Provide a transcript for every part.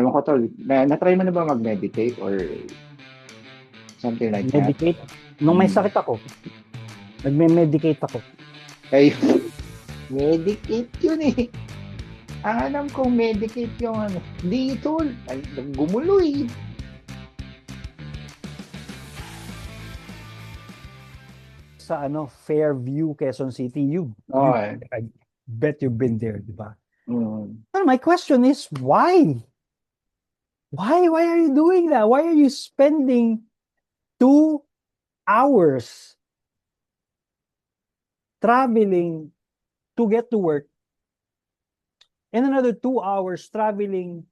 Ewan ko tol, na-try mo na ba mag-meditate or something like that? Medicate. Nung may Hmm. sakit ako, nagme-medicate ako. Ay, medicate yun eh. Ang alam kong medicate yung ano. Di tol, ay, gumulo eh. Sa Fairview, Quezon City. Oo eh. I bet you've been there, di ba? Hmm. Well, my question is, why? Why are you doing that? Why are you spending 2 hours traveling to get to work and another 2 hours traveling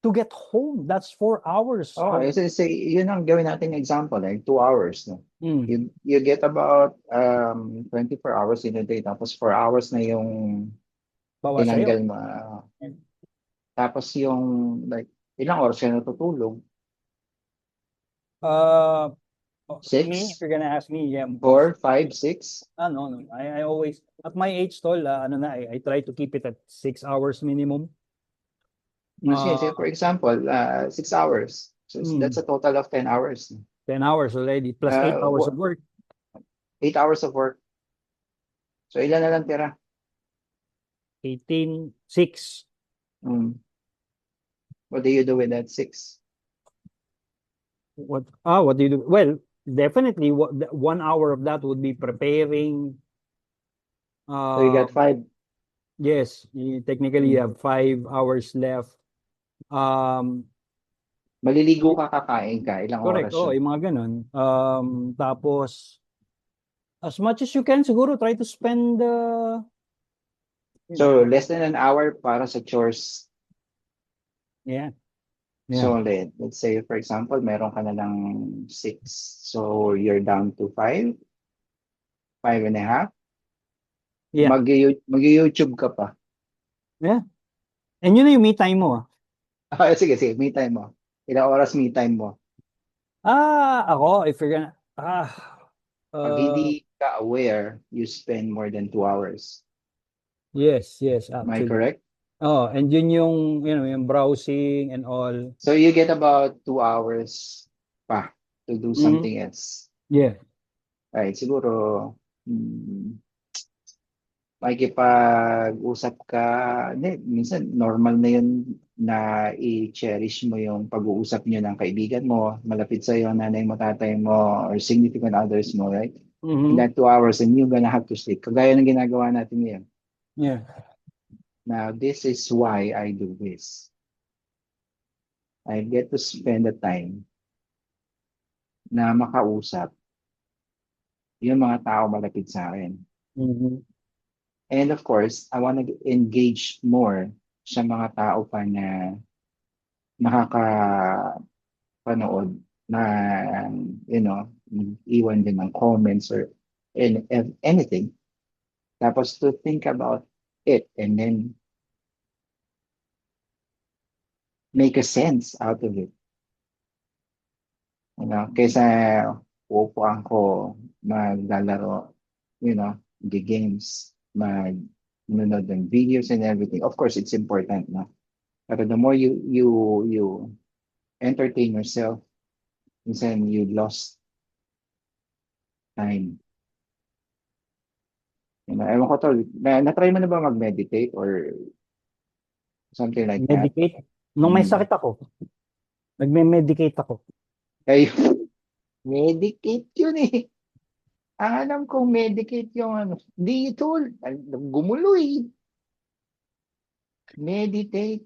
to get home? That's 4 hours. Oh, say, yun ang gawin natin example, like 2 hours, no? Mm, You get about 24 hours in a day, tapos 4 hours na yung bawa sa'yo. tinanggal mo. Tapos yung like, ilang oras ka natutulog? Uh, Me, if 6, you're gonna ask me, yeah, 4, 5, 6? no. I always, at my age, tol, I try to keep it at 6 hours minimum. Sige, Uh, say for example, 6 hours. So that's mm, a total of 10 hours. 10 hours already, plus 8 hours of work. 8 hours of work. So ilan na lang tira? 18, 6. Hmm. What do you do with that 6? What do you do? Well, definitely, 1 hour of that would be preparing. So you Uh, got 5. yes, technically you Hmm. have 5 hours left. Um, Maliligo ka, kakain ka, ilang Correct, oras oh, yun? yung mga ganun. Tapos, as much as you can, siguro try to spend, you know, So less than an hour para sa chores. yeah, yeah. So let's say for example, meron ka na lang 6. So you're down to 5, 5 and a half. Yeah. Mag-YouTube ka pa. Yeah. And yun na yung me time mo. Sige, sige, me time mo. Ilang oras me time mo? Ako, if you're gonna, Pag uh, hindi ka aware, you spend more than 2 hours. yes, Am I actually. correct? Oh, and yun yung browsing and all. So you get about 2 hours pa to do Mhm. something else. Yeah. Right, siguro, hmm, makikipag-usap ka, hindi, minsan normal na yun na i-cherish mo yung pag-uusap niyo ng kaibigan mo, malapit sa iyo, nanay mo, tatay mo, or significant others mo, right? In Mhm. that 2 hours, and you're gonna have to sleep. Kagaya ng ginagawa natin ngayon. Yeah. Now, this is why I do this. I get to spend the time na makausap yung mga tao malapit sa akin. Mhm. And of course, I want to engage more sa mga tao pa na nakakapanood na, iwan din ng comments or anything. Tapos to think about it and then make a sense out of it. Kaysa uupuan ko maglalaro, the games, manonood ng videos and everything. Of course, it's important, no? Pero the more you entertain yourself, minsan you lost time. Ewan ko tol, na-try mo na ba mag-meditate or something like that? Medicate. Nung may Hmm. sakit ako, nagme-medicate ako. Ay, medicate yun eh. Ang alam kong medicate yung ano. Di tol, gumulo eh. Meditate,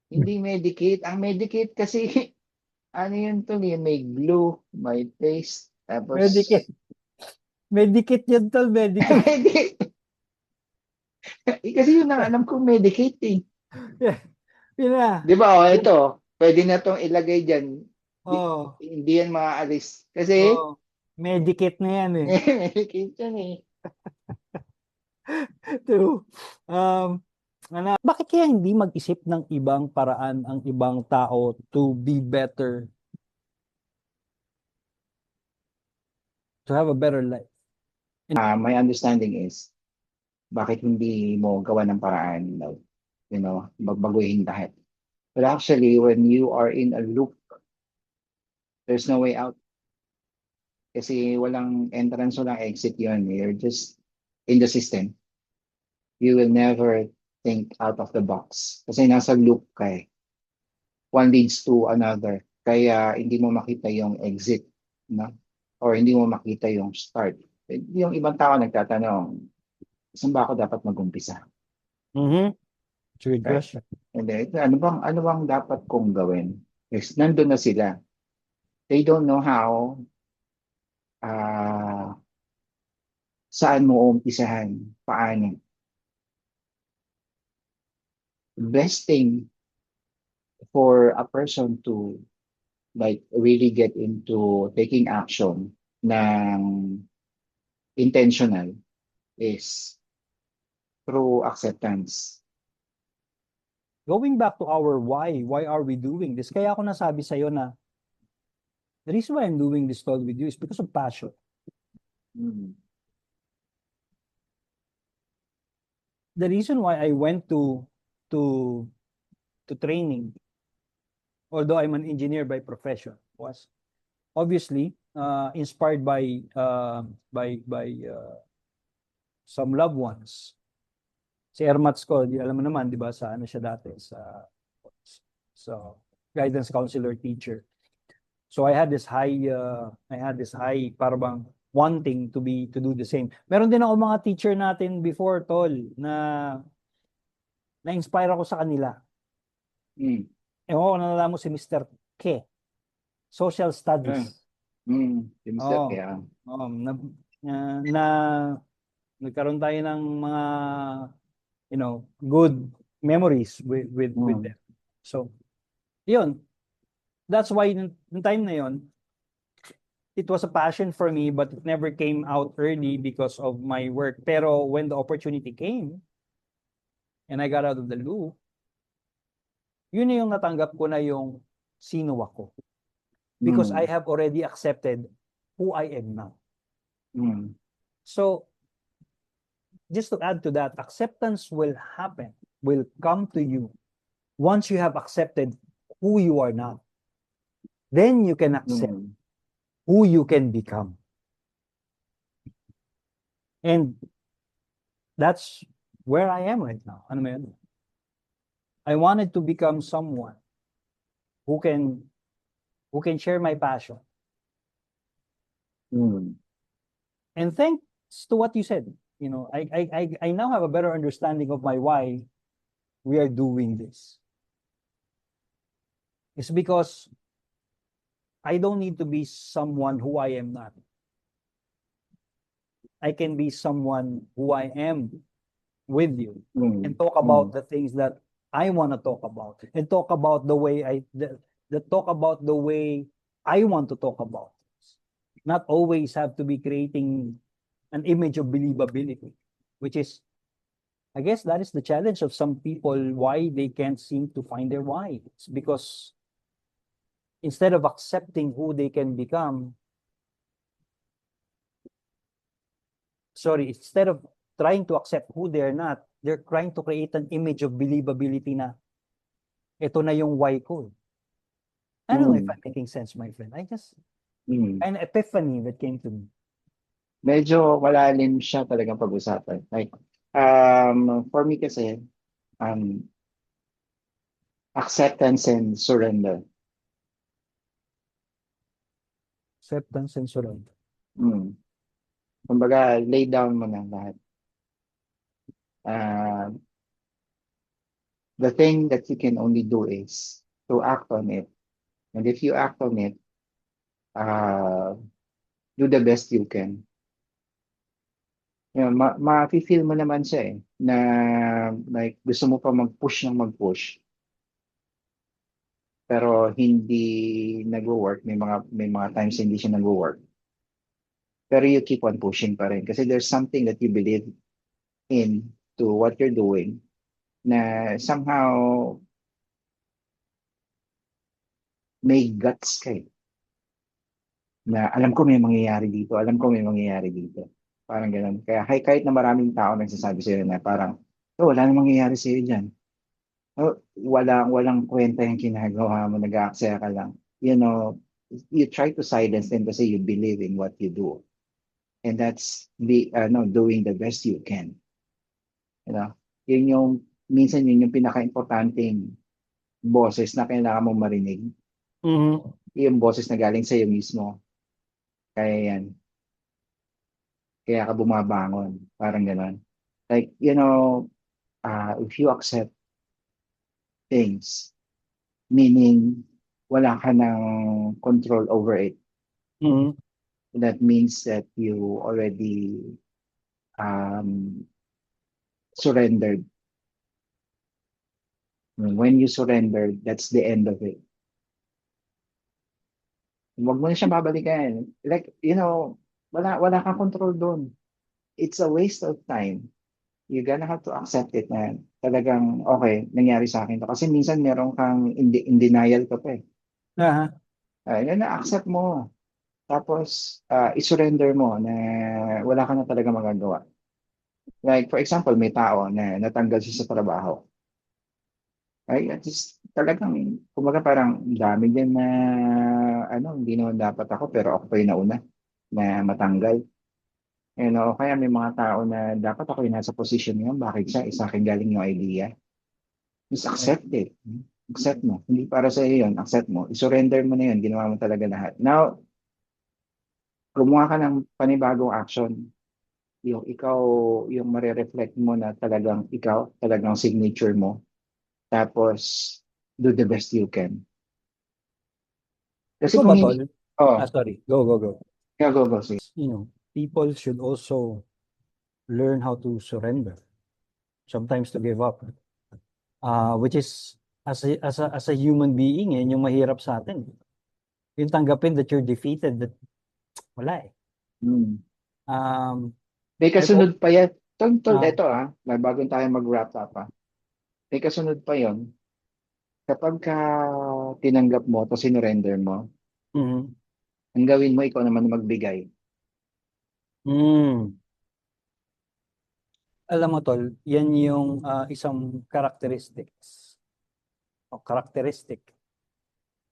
hindi medicate. Ang medicate kasi, ano yun tol, yun may glue, may paste, tapos, Medicate. Medicate yun, tol, medicate. kasi yun ang alam kong medicate eh. Yeah. Yun na. Di ba, ito, pwede na tong ilagay dyan. Oh, Hindi yan maaalis. Kasi, oh. Medicate na yan eh. medicate yan eh. True. Bakit kaya hindi mag-isip ng ibang paraan ang ibang tao to be better, to have a better life? My understanding is, bakit hindi mo gawa ng paraan, magbaguhin lahat. But actually, when you are in a loop, there's no way out. Kasi walang entrance, walang exit yun. You're just in the system. You will never think out of the box. Kasi nasa loop ka eh. One leads to another. Kaya hindi mo makita yung exit, no? Or hindi mo makita yung start. Yung ibang tao nagtatanong, saan ba ako dapat mag-umpisa? Mm-hmm. It's a good Right? question. And then, ano bang dapat kong gawin? Yes, nandun na sila. They don't know how, ah, saan mo umpisahan, paano. Best thing for a person to like really get into taking action ng intentional is through acceptance. Going back to our why are we doing this? Kaya ako nasabi sa'yo na the reason why I'm doing this call with you is because of passion. Mm. The reason why I went to training, although I'm an engineer by profession, was obviously inspired by some loved ones. Si Ermats ko, alam mo naman, di ba, sa ano siya dati, so guidance counselor teacher. So I had this high parang wanting to do the same. Meron din ako mga teacher natin before, tol, na-inspire ako sa kanila. Mm. Ewan ko, nalala mo si Mr. Ke, Social Ah. Studies. Yung Mr. Oo. Kaya. Oo, na nagkaroon tayo ng mga good memories with Mm. them. So, yun. That's why nung time na yun, it was a passion for me, but it never came out early because of my work. Pero when the opportunity came, and I got out of the loop, yun na yung natanggap ko na yung sino ako. Because I Mm. have already accepted who I am now. Mm. So, just to add to that, acceptance will happen, will come to you once you have accepted who you are now. Then you can accept Mm. who you can become. And that's where I am right now. Ano mo yun? I wanted to become someone who can share my passion. Mm. And thanks to what you said, I now have a better understanding of my why we are doing this. It's because I don't need to be someone who I am not. I can be someone who I am with you Mm. and talk Mm. about the things that I want to talk about and talk about the way talk about the way I want to talk about. Not always have to be creating an image of believability, which is, I guess that is the challenge of some people, why they can't seem to find their why. It's because instead of accepting who they can become, instead of trying to accept who they're not, they're trying to create an image of believability na ito na yung why ko. I don't know if Mm. I'm making sense, my friend. Mm. An epiphany that came to me. Medyo malalim siya talagang pag-usapan. Like, for me kasi, um, acceptance and surrender. Acceptance and surrender. Mm. Kumbaga, lay down mo na lahat. Uh, the thing that you can only do is to act on it. And if you act on it, uh, do the best you can. Yun, ma-feel mo naman siya eh, na like gusto mo pa mag-push ng mag-push, pero hindi nagwo-work, may mga times hindi siya nagwo-work. Pero you keep on pushing pa rin kasi there's something that you believe in to what you're doing na somehow may guts ka eh, na alam ko may mangyayari dito, alam ko may mangyayari dito. Parang ganun. Kaya kahit na maraming tao nagsasabi sa'yo na parang, oh, wala nang mangyayari sa'yo dyan. walang kwenta yung ginagawa mo, nag-aaksaya ka lang. You know, you try to silence them kasi you believe in what you do. And that's doing the best you can. You know, yun yung, minsan yun yung pinaka-importanting boses na kailangan mong marinig. Mhm. Yung boses na galing sa'yo mismo. Kaya yan. Kaya ka bumabangon. Parang gano'n. Like, if you accept things, meaning wala ka ng control over it, Mhm. that means that you already um, surrendered. When you surrender, that's the end of it. Huwag mo na siyang babalikan. Like, wala kang control doon. It's a waste of time. You're gonna have to accept it na talagang, okay, nangyari sa akin to. Kasi minsan meron kang in denial ka pa eh. Aha. Yun na-accept mo. Tapos, isurrender mo na wala ka na talaga magagawa. Like, for example, may tao na natanggal siya sa trabaho. Ay, at least, talagang, kumbaga parang dami din na, hindi naman dapat ako, pero ako pa yung nauna na matanggal. Kaya may mga tao na dapat ako yung nasa position ngayon, bakit siya, isa akin galing yung idea. Just accept it. Accept mo. Hindi para sa iyo yun, accept mo. I-surrender mo na yun, ginawa mo talaga lahat. Now, gumawa ka ng panibagong action. Yung ikaw, yung marereflect mo na talagang ikaw, talagang signature mo. Tapos, do the best you can. Kasi Ikaw kung ba, hindi, tol? oh, Sorry. Go. go, sige. People should also learn how to surrender, sometimes to give up. Which is, as a human being, yun yung mahirap sa atin. Yung tanggapin that you're defeated, that wala eh. Hmm. Um, May I've, al- kasunod pa yan. Tol, ah, ito bago tayo mag-wrap up May kasunod pa yon. Kapag tinanggap mo, to sinurrender mo, mhm. ang gawin mo, ikaw naman magbigay. Mm. Alam mo, tol, yan yung isang characteristic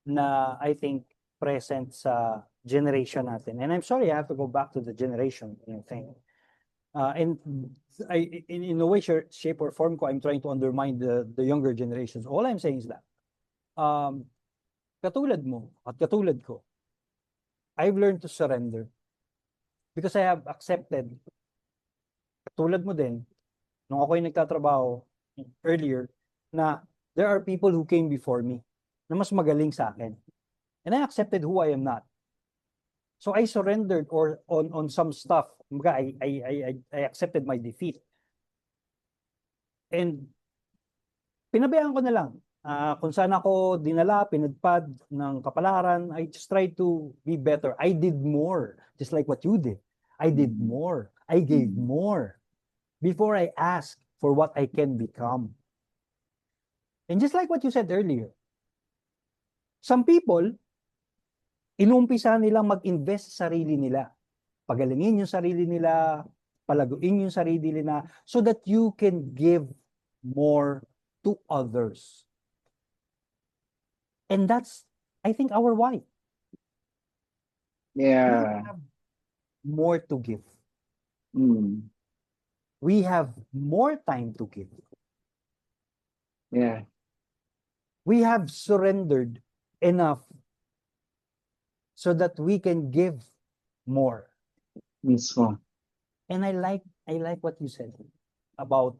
na I think present sa generation natin. And I'm sorry, I have to go back to the generation thing. And in a way, shape or form ko, I'm trying to undermine the younger generations. All I'm saying is that, um, katulad mo at katulad ko, I've learned to surrender because I have accepted, katulad mo din, nung ako yung nagtatrabaho earlier, na there are people who came before me na mas magaling sa akin. And I accepted who I am not. So I surrendered or on some stuff. I accepted my defeat. And pinabayaan ko na lang. Kung saan ako dinala, pinagpad ng kapalaran, I just tried to be better. I did more, just like what you did. I did more. I gave more before I asked for what I can become. And just like what you said earlier, some people, inumpisa nilang mag-invest sa sarili nila. Pagalingin yung sarili nila, palaguin yung sarili nila, so that you can give more to others. And that's, I think, our why. We Yeah. have more to give. Mm. We have more time to give. Yeah. We have surrendered enough so that we can give more. Mismo. And I like what you said about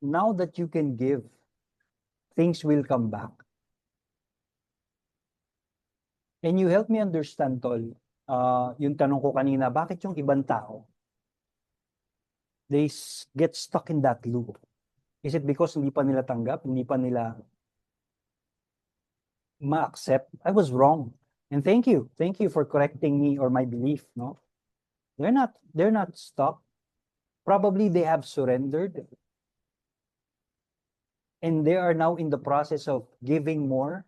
now that you can give, things will come back. And you help me understand, Tol, yung tanong ko kanina, bakit yung ibang tao, they get stuck in that loop? Is it because hindi pa nila tanggap, hindi pa nila ma-accept? I was wrong. And thank you. Thank you for correcting me or my belief, no? They're not stuck. Probably they have surrendered. And they are now in the process of giving more.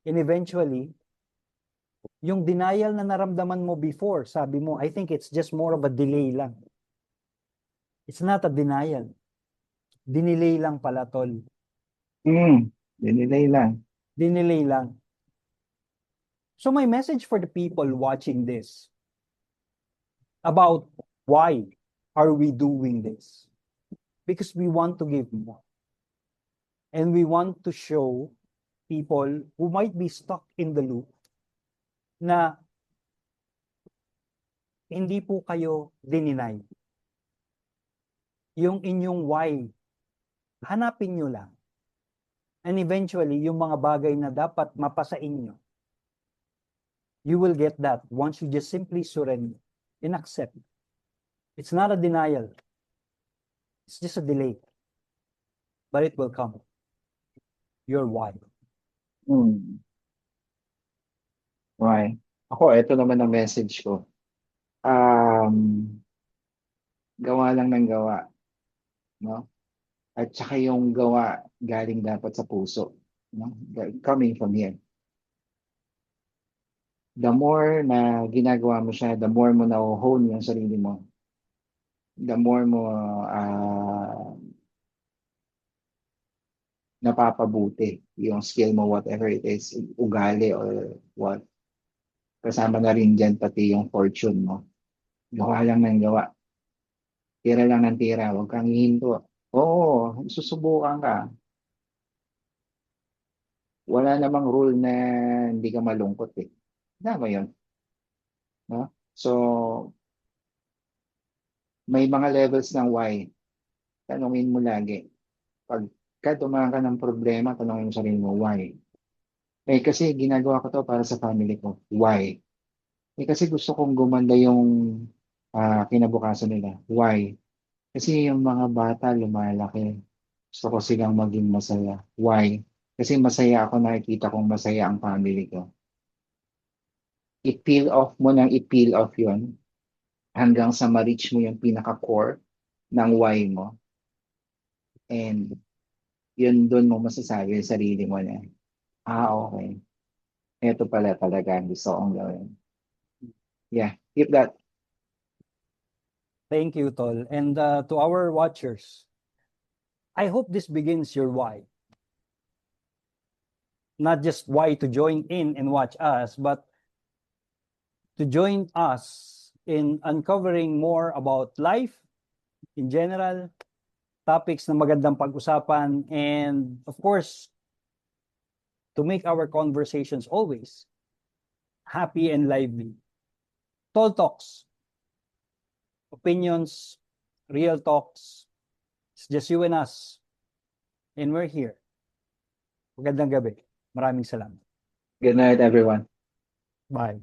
And eventually, yung denial na naramdaman mo before, sabi mo, I think it's just more of a delay lang. It's not a denial. Dinelay lang pala, tol. Dinilay lang. Dinelay lang. So my message for the people watching this about why are we doing this? Because we want to give more. And we want to show people who might be stuck in the loop na hindi po kayo dininay. Yung inyong why, hanapin nyo lang. And eventually, yung mga bagay na dapat mapasa inyo, you will get that once you just simply surrender and accept. It's not a denial. It's just a delay. But it will come. Your why. Hmm. Why? Ako, ito naman ang message ko. Gawa lang ng gawa, no? At saka yung gawa galing dapat sa puso, no? Coming from here. The more na ginagawa mo siya, the more mo na-hone yung sarili mo. The more mo napapabuti yung skill mo, whatever it is, ugali or what. Kasama na rin dyan pati yung fortune mo. Gawa lang ng gawa. Tira lang ng tira. Huwag kang hihinto. Oo, susubukan ka. Wala namang rule na hindi ka malungkot eh. Tama yun. No? So, may mga levels ng why. Tanungin mo lagi. Pagka dumaan ka ng problema, tanungin mo sarili mo, why? Eh, kasi ginagawa ko to para sa family ko. Why? Eh, kasi gusto kong gumanda yung kinabukasan nila. Why? Kasi yung mga bata lumalaki. Gusto ko silang maging masaya. Why? Kasi masaya ako, nakikita kong masaya ang family ko. I-peel off mo nang i-peel off yon hanggang sa ma-reach mo yung pinaka-core ng why mo. And yun doon mo masasabi sa sarili mo na, okay. Ito pala talaga ang gusto kong gawin. Yeah, keep that. Thank you, Tol. And to our watchers, I hope this begins your why. Not just why to join in and watch us, but to join us in uncovering more about life in general, topics na magandang pag-usapan, and of course, to make our conversations always happy and lively. Tall Talks, opinions, real talks. It's just you and us. And we're here. Magandang gabi. Maraming salamat. Good night, everyone. Bye.